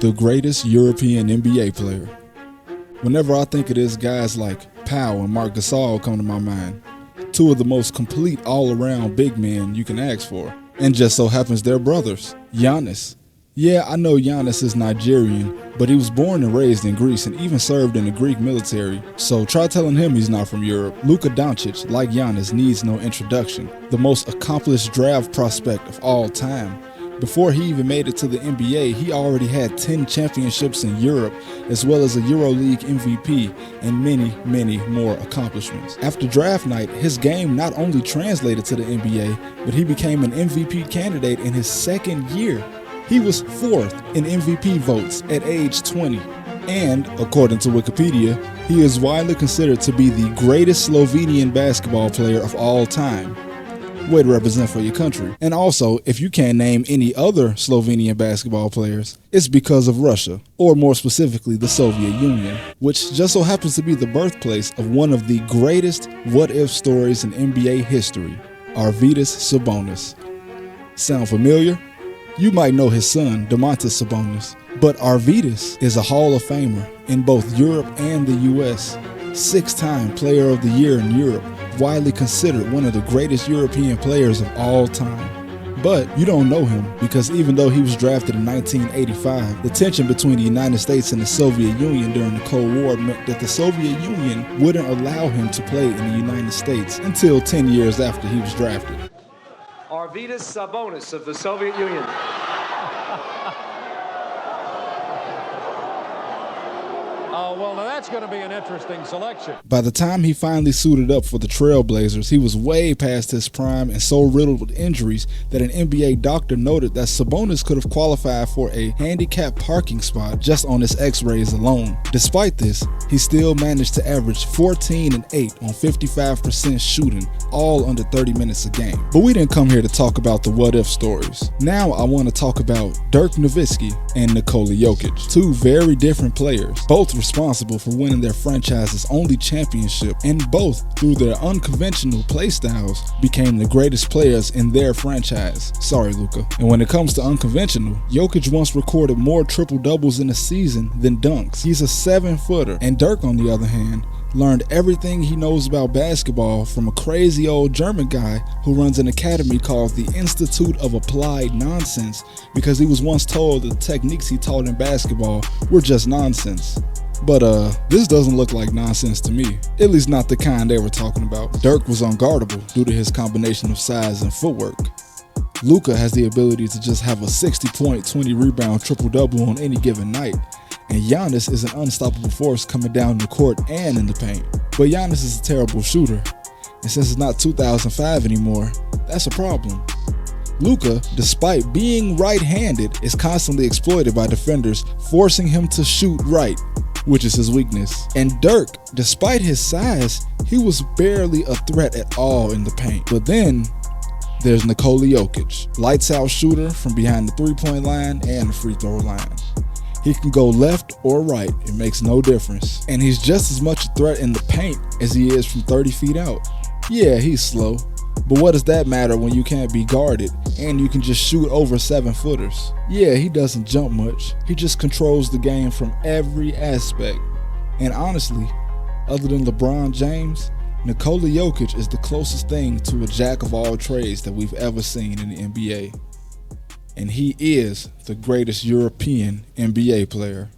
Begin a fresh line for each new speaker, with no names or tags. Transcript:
the greatest European NBA player. Whenever I think of this, guys like Pau and Marc Gasol come to my mind. Two of the most complete all-around big men you can ask for. And just so happens they're brothers. Giannis. Yeah, I know Giannis is Nigerian, but he was born and raised in Greece and even served in the Greek military, so try telling him he's not from Europe. Luka Doncic, like Giannis, needs no introduction. The most accomplished draft prospect of all time. Before he even made it to the NBA, he already had 10 championships in Europe, as well as a EuroLeague MVP and many, many more accomplishments. After draft night, his game not only translated to the NBA, but he became an MVP candidate in his second year. He was fourth in MVP votes at age 20. And, according to Wikipedia, he is widely considered to be the greatest Slovenian basketball player of all time. Way to represent for your country. And also, if you can't name any other Slovenian basketball players, it's because of Russia, or more specifically, the Soviet Union, which just so happens to be the birthplace of one of the greatest what-if stories in NBA history, Arvydas Sabonis. Sound familiar? You might know his son, Domantas Sabonis, but Arvydas is a Hall of Famer in both Europe and the US, 6-time Player of the Year in Europe, widely considered one of the greatest European players of all time. But you don't know him because even though he was drafted in 1985, the tension between the United States and the Soviet Union during the Cold War meant that the Soviet Union wouldn't allow him to play in the United States until 10 years after he was drafted.
Arvydas Sabonis of the Soviet Union.
Oh, well, now that's going to be an interesting selection.
By the time he finally suited up for the Trailblazers, he was way past his prime and so riddled with injuries that an NBA doctor noted that Sabonis could have qualified for a handicapped parking spot just on his x-rays alone. Despite this, he still managed to average 14 and 8 on 55% shooting, all under 30 minutes a game. But we didn't come here to talk about the what-if stories. Now I want to talk about Dirk Nowitzki and Nikola Jokic, two very different players, both responsible for winning their franchise's only championship, and both, through their unconventional play styles, became the greatest players in their franchise. Sorry, Luka. And when it comes to unconventional, Jokic once recorded more triple-doubles in a season than dunks. He's a 7-footer, and Dirk, on the other hand, learned everything he knows about basketball from a crazy old German guy who runs an academy called the Institute of Applied Nonsense because he was once told that the techniques he taught in basketball were just nonsense. But this doesn't look like nonsense to me, at least not the kind they were talking about. Dirk was unguardable due to his combination of size and footwork. Luka has the ability to just have a 60-point, 20-rebound triple-double on any given night. And Giannis is an unstoppable force coming down the court and in the paint. But Giannis is a terrible shooter, and since it's not 2005 anymore, that's a problem. Luka, despite being right-handed, is constantly exploited by defenders, forcing him to shoot right, which is his weakness. And Dirk, despite his size, he was barely a threat at all in the paint. But then there's Nikola Jokic, lights-out shooter from behind the three-point line and the free throw line. He can go left or right, it makes no difference. And he's just as much a threat in the paint as he is from 30 feet out. Yeah, he's slow, but what does that matter when you can't be guarded and you can just shoot over 7-footers? Yeah, he doesn't jump much, he just controls the game from every aspect. And honestly, other than LeBron James, Nikola Jokic is the closest thing to a jack of all trades that we've ever seen in the NBA. And he is the greatest European NBA player.